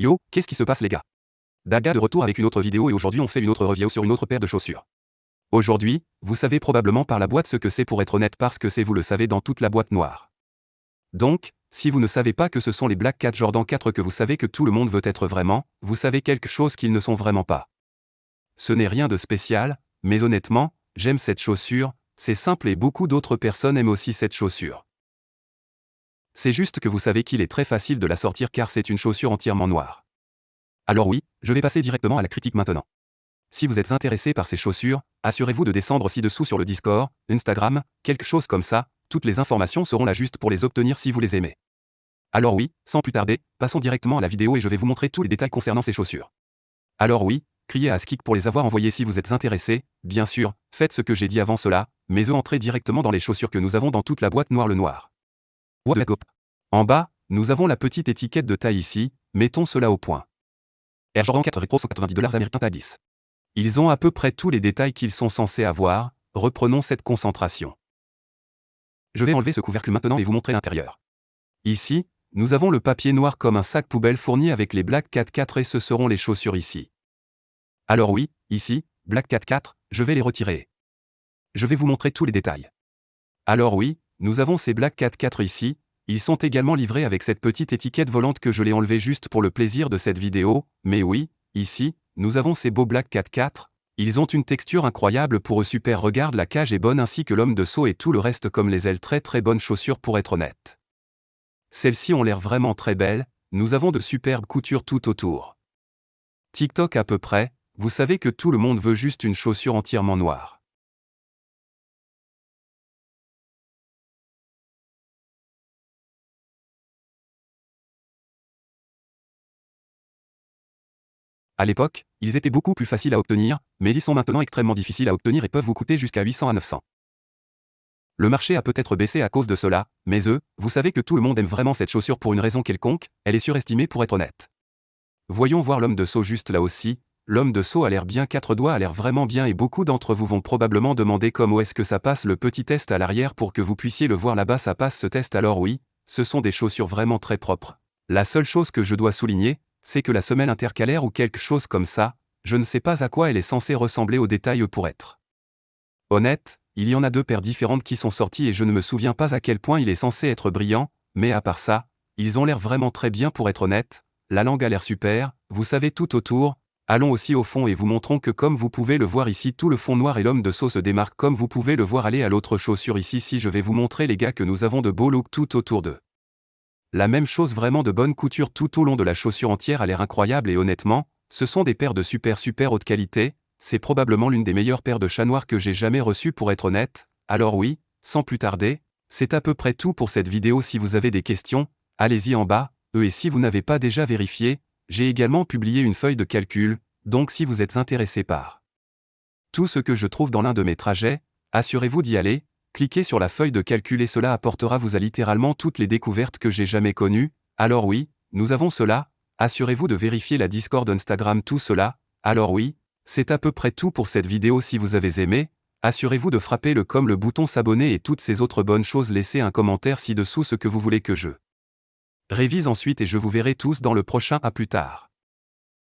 Yo, qu'est-ce qui se passe les gars? Daga de retour avec une autre vidéo et aujourd'hui on fait une autre review sur une autre paire de chaussures. Aujourd'hui, vous savez probablement par la boîte ce que c'est pour être honnête parce que c'est vous le savez dans toute la boîte noire. Donc, si vous ne savez pas que ce sont les Black Cat Jordan 4 que vous savez que tout le monde veut être vraiment, vous savez quelque chose qu'ils ne sont vraiment pas. Ce n'est rien de spécial, mais honnêtement, j'aime cette chaussure, c'est simple et beaucoup d'autres personnes aiment aussi cette chaussure. C'est juste que vous savez qu'il est très facile de la sortir car c'est une chaussure entièrement noire. Alors oui, je vais passer directement à la critique maintenant. Si vous êtes intéressé par ces chaussures, assurez-vous de descendre ci-dessous sur le Discord, Instagram, quelque chose comme ça, toutes les informations seront là juste pour les obtenir si vous les aimez. Alors oui, sans plus tarder, passons directement à la vidéo et je vais vous montrer tous les détails concernant ces chaussures. Alors oui, criez à Askik pour les avoir envoyées si vous êtes intéressé, bien sûr, faites ce que j'ai dit avant cela, mais entrez directement dans les chaussures que nous avons dans toute la boîte noire le noir. En bas, nous avons la petite étiquette de taille ici, mettons cela au point. Air Jordan 4 Retro $190 américains à 10. Ils ont à peu près tous les détails qu'ils sont censés avoir, reprenons cette concentration. Je vais enlever ce couvercle maintenant et vous montrer l'intérieur. Ici, nous avons le papier noir comme un sac poubelle fourni avec les Black Cat 4 et ce seront les chaussures ici. Alors oui, ici, Black Cat 4, je vais les retirer. Je vais vous montrer tous les détails. Alors oui, nous avons ces Black Cat 4 ici, ils sont également livrés avec cette petite étiquette volante que je l'ai enlevée juste pour le plaisir de cette vidéo, mais oui, ici, nous avons ces beaux Black Cat 4, ils ont une texture incroyable pour eux super regarde la cage est bonne ainsi que l'homme de saut et tout le reste comme les ailes très bonnes chaussures pour être honnête. Celles-ci ont l'air vraiment très belles, nous avons de superbes coutures tout autour. TikTok à peu près, vous savez que tout le monde veut juste une chaussure entièrement noire. À l'époque, ils étaient beaucoup plus faciles à obtenir, mais ils sont maintenant extrêmement difficiles à obtenir et peuvent vous coûter jusqu'à 800 à 900. Le marché a peut-être baissé à cause de cela, mais vous savez que tout le monde aime vraiment cette chaussure pour une raison quelconque, elle est surestimée pour être honnête. Voyons voir l'homme de saut juste là aussi, l'homme de saut a l'air bien 4 doigts a l'air vraiment bien et beaucoup d'entre vous vont probablement demander comment est-ce que ça passe le petit test à l'arrière pour que vous puissiez le voir là-bas ça passe ce test alors oui, ce sont des chaussures vraiment très propres. La seule chose que je dois souligner, c'est que la semelle intercalaire ou quelque chose comme ça, je ne sais pas à quoi elle est censée ressembler au détail pour être honnête, il y en a 2 paires différentes qui sont sorties et je ne me souviens pas à quel point il est censé être brillant, mais à part ça, ils ont l'air vraiment très bien pour être honnête, la langue a l'air super, vous savez tout autour, allons aussi au fond et vous montrons que comme vous pouvez le voir ici tout le fond noir et l'homme de saut se démarque comme vous pouvez le voir aller à l'autre chaussure ici si je vais vous montrer les gars que nous avons de beaux looks tout autour d'eux. La même chose vraiment de bonne couture tout au long de la chaussure entière a l'air incroyable et honnêtement, ce sont des paires de super haute qualité, c'est probablement l'une des meilleures paires de chat noir que j'ai jamais reçues pour être honnête, alors oui, sans plus tarder, c'est à peu près tout pour cette vidéo si vous avez des questions, allez-y en bas, et si vous n'avez pas déjà vérifié, j'ai également publié une feuille de calcul, donc si vous êtes intéressé par tout ce que je trouve dans l'un de mes trajets, assurez-vous d'y aller, cliquez sur la feuille de calcul et cela apportera vous à littéralement toutes les découvertes que j'ai jamais connues, alors oui, nous avons cela, assurez-vous de vérifier la Discord Instagram tout cela, alors oui, c'est à peu près tout pour cette vidéo si vous avez aimé, assurez-vous de frapper le bouton s'abonner et toutes ces autres bonnes choses laissez un commentaire ci-dessous ce que vous voulez que je révise ensuite et je vous verrai tous dans le prochain à plus tard.